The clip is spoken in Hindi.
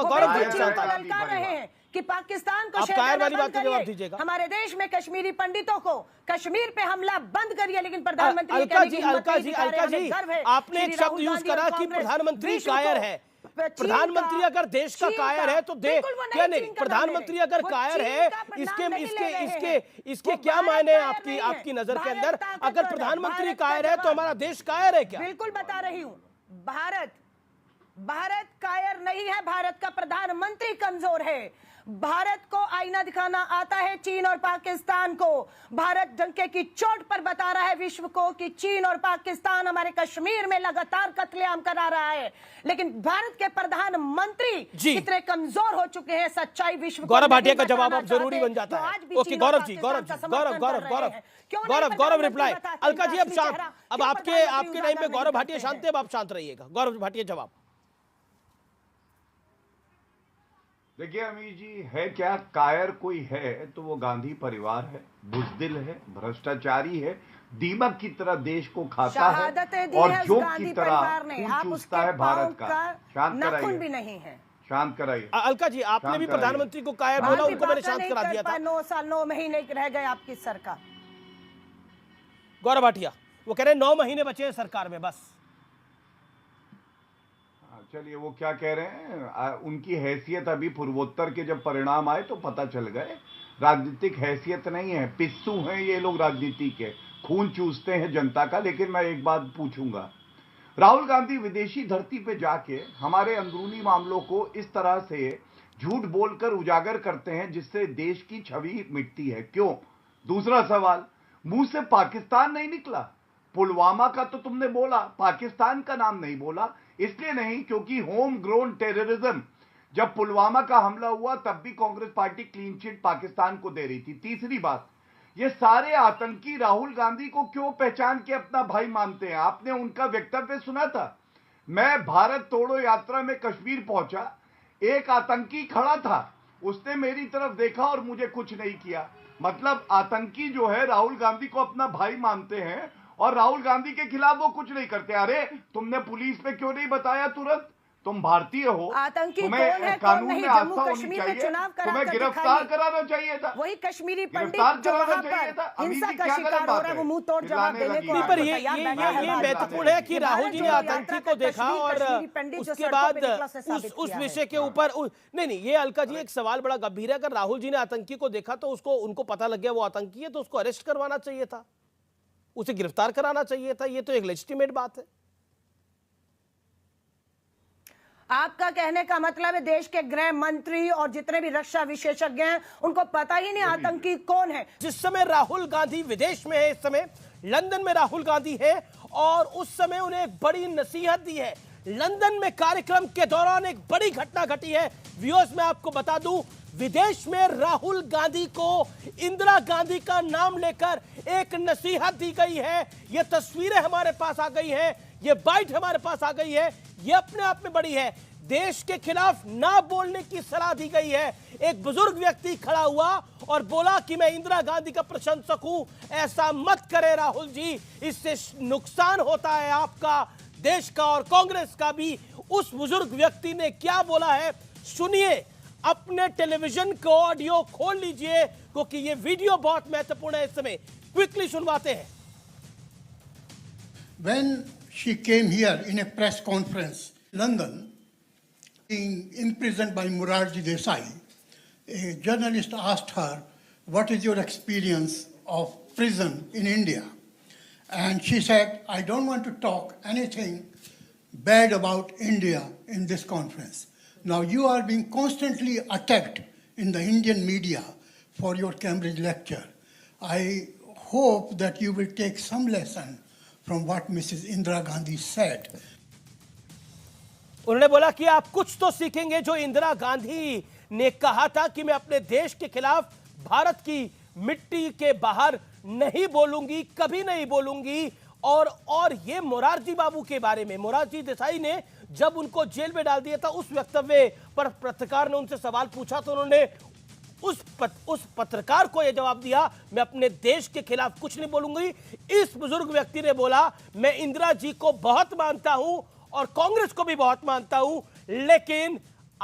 गौरव जी ललकार रहे हैं कि पाकिस्तान को वाली बात का जवाब दीजिएगा। हमारे देश में कश्मीरी पंडितों को कश्मीर पे हमला बंद करिए, लेकिन प्रधानमंत्री अलका जी आपने एक शब्द यूज करा कि प्रधानमंत्री कायर है। प्रधानमंत्री अगर देश का कायर है तो क्या नहीं, प्रधानमंत्री अगर कायर है इसके क्या मायने आपकी नजर के अंदर? अगर प्रधानमंत्री कायर है तो हमारा देश कायर है क्या? बिल्कुल बता रही हूं, भारत कायर नहीं है, भारत का प्रधानमंत्री कमजोर है। भारत को आईना दिखाना आता है चीन और पाकिस्तान को। भारत डंके की चोट पर बता रहा है विश्व को कि चीन और पाकिस्तान हमारे कश्मीर में लगातार कत्लेआम करा रहा है, लेकिन भारत के प्रधानमंत्री कितने कमजोर हो चुके हैं, सच्चाई विश्व। गौरव भाटिया का जवाब अब जरूरी बन जाता है। ओके गौरव जी, गौरव रिप्लाई। अलका जी अब शांत, अब आपके टाइम पे गौरव भाटिया शांत है, अब आप शांत रहिएगा। गौरव भाटिया जवाब। देखिए अमीर जी, है क्या कायर कोई है तो वो गांधी परिवार है, बुजदिल है, भ्रष्टाचारी है, दीमक की तरह देश को खाता है और जोक की तरह खून चूसता है भारत का। शांत कराइए भी नहीं है, शांत कराइए। अलका जी आपने भी प्रधानमंत्री को कायर बोला, उनको मैंने शांत करा दिया था। 9 साल 9 महीने रह गए आपकी सरकार। गौरव भाटिया वो कह रहे हैं 9 महीने बचे हैं सरकार में बस। चलिए वो क्या कह रहे हैं, उनकी हैसियत अभी पूर्वोत्तर के जब परिणाम आए तो पता चल गए। राजनीतिक हैसियत नहीं है, पिस्सू हैं ये लोग राजनीति के, खून चूसते हैं जनता का। लेकिन मैं एक बात पूछूंगा, राहुल गांधी विदेशी धरती पे जाके हमारे अंदरूनी मामलों को इस तरह से झूठ बोलकर उजागर करते हैं जिससे देश की छवि मिटती है, क्यों? दूसरा सवाल, मुंह से पाकिस्तान नहीं निकला, पुलवामा का तो तुमने बोला, पाकिस्तान का नाम नहीं बोला। इसलिए नहीं क्योंकि होम ग्रोन टेररिज्म, जब पुलवामा का हमला हुआ तब भी Congress party clean chit Pakistan को दे रही थी। तीसरी बात, ये सारे आतंकी राहुल गांधी को क्यों पहचान के अपना भाई मानते हैं? आपने उनका वक्तव्य सुना था, मैं भारत तोड़ो यात्रा में कश्मीर पहुंचा, एक आतंकी खड़ा था, उसने मेरी तरफ देखा और मुझे कुछ नहीं किया। मतलब आतंकी जो है राहुल गांधी को अपना भाई मानते हैं और राहुल गांधी के खिलाफ वो कुछ नहीं करते। अरे तुमने पुलिस पे क्यों नहीं बताया तुरंत? तुम भारतीय हो, तुम्हें कानून में आस्था होनी चाहिए, तुम्हें गिरफ्तार कराना चाहिए था, वही कश्मीरी पंडित जो वहां पर हिंसा का शिकार हो रहा है वो मुंह तोड़ जवाब देने को। पर ये महत्वपूर्ण है कि राहुल जी ने आतंकी को देखा और उसके बाद उस विषय के ऊपर नहीं, ये अलका जी एक सवाल बड़ा गंभीर है। अगर राहुल जी ने आतंकी को देखा तो उनको पता लग गया वो आतंकी है तो उसको अरेस्ट करवाना चाहिए था, उसे गिरफ्तार कराना चाहिए था। ये तो एक लेजिटिमेट बात है। आपका कहने का मतलब है देश के गृह मंत्री और जितने भी रक्षा विशेषज्ञ हैं उनको पता ही नहीं आतंकी कौन है। जिस समय राहुल गांधी विदेश में है, इस समय लंदन में राहुल गांधी है और उस समय उन्हें एक बड़ी नसीहत दी है। लंदन में कार्यक्रम के दौरान एक बड़ी घटना घटी है। व्यूअर्स मैं आपको बता दूं, विदेश में राहुल गांधी को इंदिरा गांधी का नाम लेकर एक नसीहत दी गई है। ये तस्वीरें हमारे पास आ गई हैं, ये बाइट हमारे पास आ गई है, ये अपने आप में बड़ी है। देश के खिलाफ ना बोलने की सलाह दी गई है। एक बुजुर्ग व्यक्ति खड़ा हुआ और बोला कि मैं इंदिरा गांधी का प्रशंसक हूं, ऐसा मत करें राहुल जी, इससे नुकसान होता है आपका, देश का और कांग्रेस का भी। उस बुजुर्ग व्यक्ति ने क्या बोला है सुनिए, अपने टेलीविजन को ऑडियो खोल लीजिए क्योंकि ये वीडियो बहुत महत्वपूर्ण है। इस समय क्विकली सुनवाते हैं। When she came here in a press conference in London, being imprisoned by Morarji Desai, a journalist asked her, "What is your experience of prison in India?" And she said, "I don't want to talk anything bad about India in this conference." Now you are being constantly attacked in the Indian media for your Cambridge lecture. I hope that you will take some lesson from what Mrs. Indira Gandhi said. उन्होंने बोला कि आप कुछ तो सीखेंगे। जो इंदिरा गांधी ने कहा था कि मैं अपने देश के खिलाफ भारत की मिट्टी के बाहर नहीं बोलूंगी, कभी नहीं बोलूंगी। और ये मोरारजी बाबू के बारे में, मोरारजी देसाई ने जब उनको जेल में डाल दिया था, उस वक्तव्य पर पत्रकार ने उनसे सवाल पूछा तो उन्होंने उस पत्रकार को यह जवाब दिया, मैं अपने देश के खिलाफ कुछ नहीं बोलूंगी। इस बुजुर्ग व्यक्ति ने बोला, मैं इंदिरा जी को बहुत मानता हूं और कांग्रेस को भी बहुत मानता हूं, लेकिन